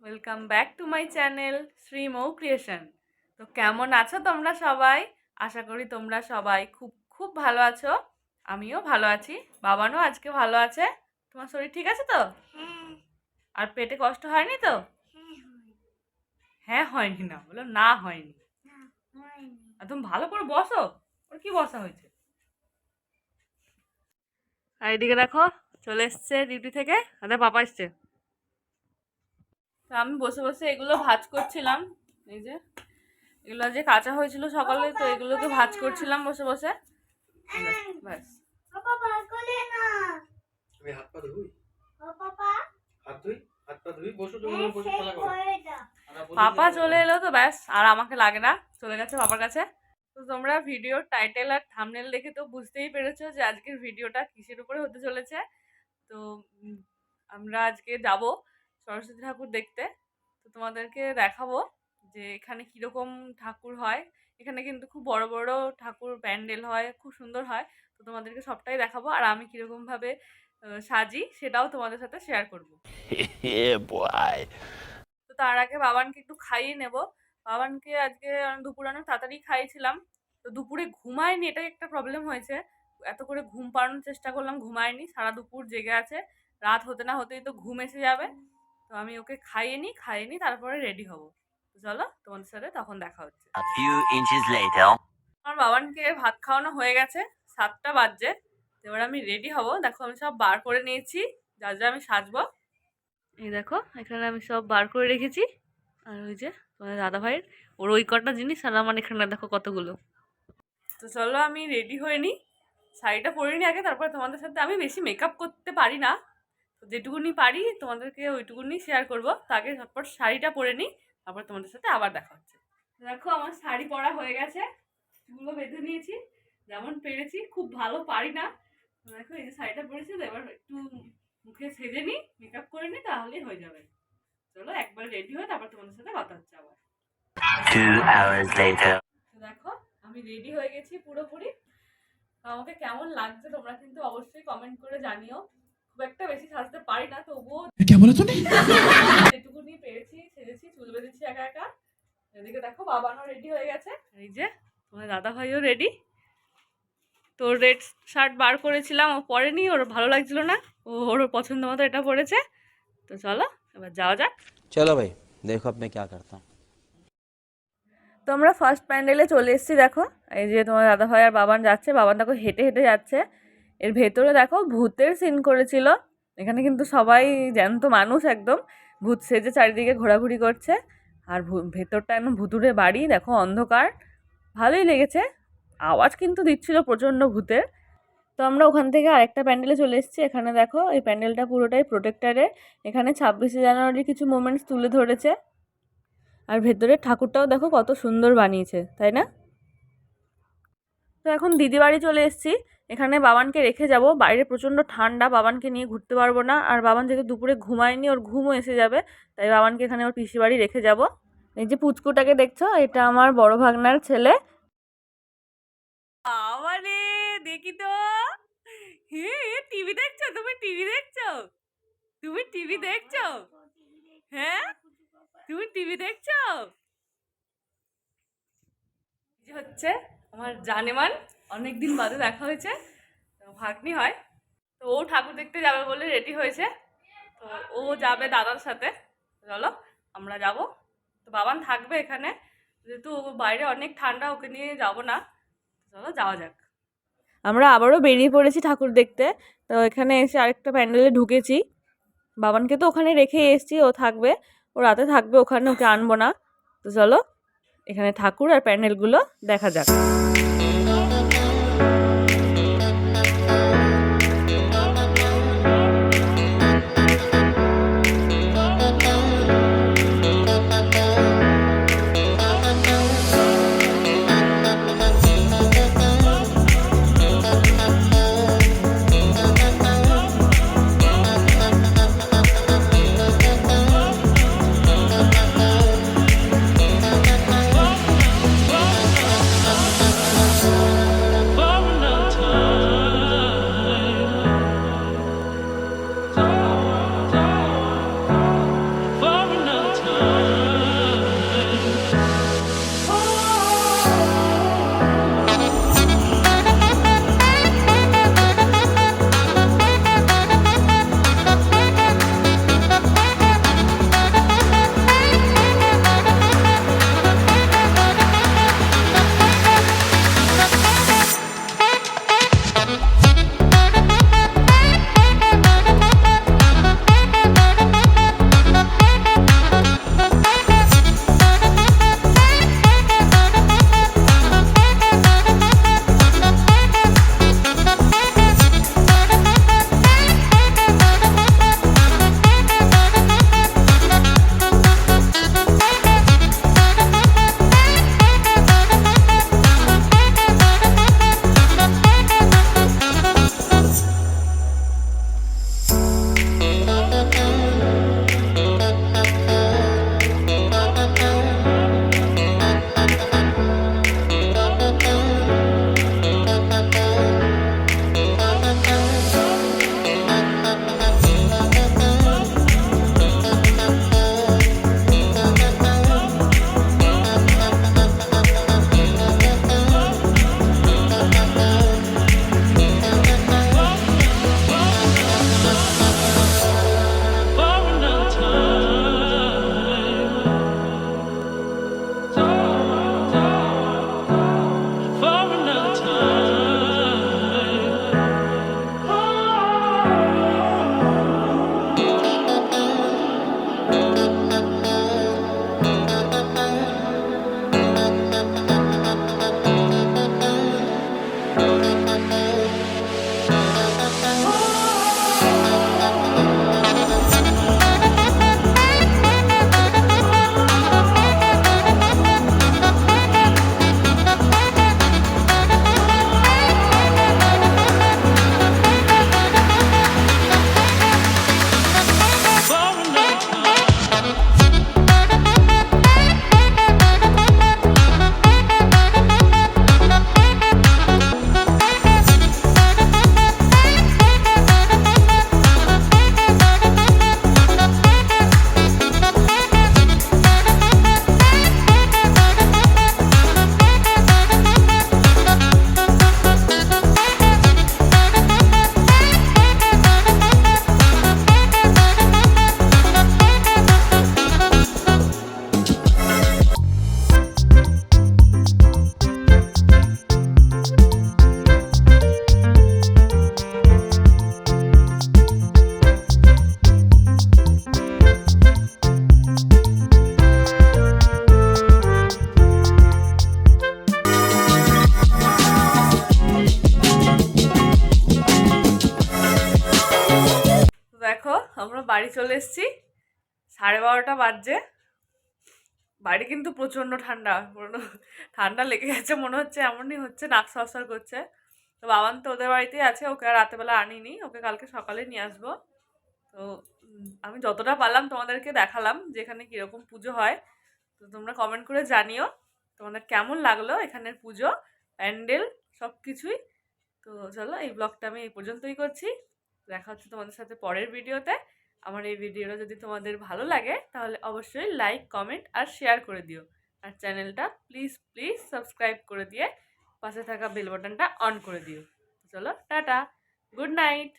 Welcome back to my channel Shri Mou creation. তো কেমন আছো তোমরা সবাই? আশা করি তোমরা সবাই খুব খুব ভালো আছো। আমিও ভালো আছি, বাবানও আজকে ভালো আছে। তোমার শরীর ঠিক আছে তো? আর পেটে কষ্ট হয়নি তো? হ্যাঁ হয়নি, না বলো না হয়নি। আর তুমি ভালো করে বসো, ওর কি বসা হয়েছে? আর এদিকে দেখো, চলে এসছে ডিউটি থেকে, আমাদের পাপা এসছে। তো আমি বসে বসে এগুলো ভাজ করছিলাম। এই যে এগুলো যে কাঁচা হয়েছিল সকালে, তো এগুলোকে ভাজ করছিলাম বসে বসে। ব্যাস। আমি হাত পা ধুই। হাত ধুই, হাত পা ধুই, বসো তুমি বসে খেলা করো। পাপা চলে এলো তো ব্যাস, আর আমাকে লাগে না, চলে গেছে পাপার কাছে। তো তোমরা ভিডিওর টাইটেল আর থাম্বনেল দেখে তো বুঝতেই পেরেছো যে আজকের ভিডিওটা কিসের উপরে হতে চলেছে। তো আমরা আজকে যাব সরস্বতী ঠাকুর দেখতে। তো তোমাদেরকে দেখাবো যে এখানে কীরকম ঠাকুর হয়। এখানে কিন্তু খুব বড় বড় ঠাকুর প্যান্ডেল হয়, খুব সুন্দর হয়। তো তোমাদেরকে সবটাই দেখাবো, আর আমি কীরকমভাবে সাজি সেটাও তোমাদের সাথে শেয়ার করবো। তো তার আগে বাবানকে একটু খাইয়ে নেব। বাবানকে আজকে দুপুরে অনেক তাড়াতাড়ি খাইয়েছিলাম, তো দুপুরে ঘুমায়নি, এটাই একটা প্রবলেম হয়েছে। এত করে ঘুম পাড়ানোর চেষ্টা করলাম, ঘুমায়নি, সারা দুপুর জেগে আছে। রাত হতে না হতেই তো ঘুম এসে যাবে। তো আমি ওকে খাইয়ে নি তারপরে রেডি হব। তো চলো তোমাদের সাথে তখন দেখা হচ্ছে। আমার বাবানকে ভাত খাওয়ানো হয়ে গেছে, 7টা বাজছে। এবার আমি রেডি হব। দেখো আমি সব বার করে নিয়েছি, যা যা আমি সাজবো। এই দেখো এখানে আমি সব বার করে রেখেছি। আর ওই যে তোমার দাদা ভাইয়ের, ওর ওই কটা জিনিস, আর আমার এখানে দেখো কতগুলো। তো চলো আমি রেডি হয়ে নিই, শাড়িটা পরে নিই আগে, তারপরে তোমাদের সাথে। আমি বেশি মেকআপ করতে পারি না, তো যেটুকুনি পারি তোমাদেরকে ওইটুকুনি শেয়ার করবো। তো আগে ঝটপট শাড়িটা পরে নিই, তারপর তোমাদের সাথে আবার দেখা হচ্ছে। দেখো আমার শাড়ি পরা হয়ে গেছে, চুলও বেঁধে নিয়েছি যেমন পেরেছি, খুব ভালো পারি না। দেখো এই যে শাড়িটা পরেছি, তো এবার একটু মুখে সেজে নিই, মেকআপ করে নিই, তাহলেই হয়ে যাবে। চলো একবার রেডি হয়ে তারপর তোমাদের সাথে কথা হচ্ছে আবার। 2 hours later. দেখো আমি রেডি হয়ে গেছি পুরোপুরি। আমাকে কেমন লাগছে তোমরা কিন্তু অবশ্যই কমেন্ট করে জানিও। খুব একটা বেশি সাজতে পারি না, তবুও যেটুকুনি পেরেছি সেজেছি, চুল বেঁধেছি একা একা। এদিকে দেখো বাবানও রেডি হয়ে গেছে, এই যে তোমার দাদা ভাইও রেডি। তো রেড শার্ট বার করেছিলাম, ও পরেনি, ওর ভালো লাগছিল না, ওর পছন্দ মতো এটা পরেছে। তো চলো এবার যাওয়া যাক। চলো ভাই দেখো আপনি क्या करता हूँ। তো আমরা ফার্স্ট প্যান্ডেলে চলে এসেছি। দেখো এই যে তোমার দাদা ভাই আর বাবান যাচ্ছে, বাবান দেখো হেঁটে হেঁটে যাচ্ছে। এর ভেতরে দেখো ভূতের সিন করেছিল। এখানে কিন্তু সবাই জ্যান্ত মানুষ, একদম ভূত সেজে চারিদিকে ঘোরাঘুরি করছে। আর ভেতরটা একদম ভুতুড়ে বাড়ি, দেখো অন্ধকার, ভালোই লেগেছে। আওয়াজ কিন্তু দিচ্ছিল প্রচণ্ড ভূতের। তো আমরা ওখান থেকে আরেকটা প্যান্ডেলে চলে এসেছি। এখানে দেখো এই প্যান্ডেলটা পুরোটাই প্রোটেক্টারে। এখানে 26শে জানুয়ারির কিছু মোমেন্টস তুলে ধরেছে। আর ভেতরে ঠাকুরটাও দেখো কত সুন্দর বানিয়েছে, তাই না? তো এখন দিদি বাড়ি চলে এসেছি। এখানে বাবানকে রেখে যাব, বাইরে প্রচণ্ড ঠান্ডা, বাবানকে নিয়ে ঘুরতে পারবো না। আর বাবান যেহেতু দুপুরে ঘুমায়নি, ওর ঘুমও এসে যাবে, তাই বাবানকে এখানে ওর পিসি বাড়ি রেখে যাব। এই যে পুচকুটাকে দেখছো, এটা আমার বড় ভাগনার ছেলে। আমারে দেখি তো, হে টিভি দেখছো? তুমি টিভি দেখছো? তুমি টিভি দেখছো? হ্যাঁ তুমি টিভি দেখছো? যে হচ্ছে আমার জানেমান, অনেকদিন বাদে দেখা হয়েছে, ভাগ্নি হয়। তো ও ঠাকুর দেখতে যাবে বলে রেডি হয়েছে। তো ও যাবে দাদার সাথে, চলো আমরা যাব। তো বাবান থাকবে এখানে, যেহেতু বাইরে অনেক ঠান্ডা, ওকে নিয়ে যাব না। চলো যাওয়া যাক। আমরা আবারও বেরিয়ে পড়েছি ঠাকুর দেখতে। তো এখানে এসে আরেকটা প্যান্ডেলে ঢুকেছি। বাবানকে তো ওখানে রেখে এসেছি, ও থাকবে, ও রাতে থাকবে ওখানে, ওকে আনবো না। তো চলো এখানে ঠাকুর আর প্যান্ডেলগুলো দেখা যাক। চলে এসেছি, 12:30 বাজছে। বাইরে কিন্তু প্রচণ্ড ঠান্ডা, পুরো ঠান্ডা লেগে গেছে মনে হচ্ছে, এমনই হচ্ছে, নাক সরসর করছে। তো বাবান তো ওদের বাড়িতেই আছে, ওকে আর রাতেবেলা আনিনি, ওকে কালকে সকালে নিয়ে আসবো। তো আমি যতটা পারলাম তোমাদেরকে দেখালাম যে এখানে কীরকম পুজো হয়। তো তোমরা কমেন্ট করে জানিও তোমাদের কেমন লাগলো এখানের পুজো, প্যান্ডেল, সব কিছুই। তো চলো, এই ব্লগটা আমি এই পর্যন্তই করছি। দেখা হচ্ছে তোমাদের সাথে পরের ভিডিওতে। আমার এই ভিডিওটা যদি তোমাদের ভালো লাগে তাহলে অবশ্যই লাইক, কমেন্ট আর শেয়ার করে দিও। আর চ্যানেলটা প্লিজ প্লিজ সাবস্ক্রাইব করে দিয়ে পাশে থাকা বেল বাটনটা অন করে দিও। চলো, টাটা, গুড নাইট।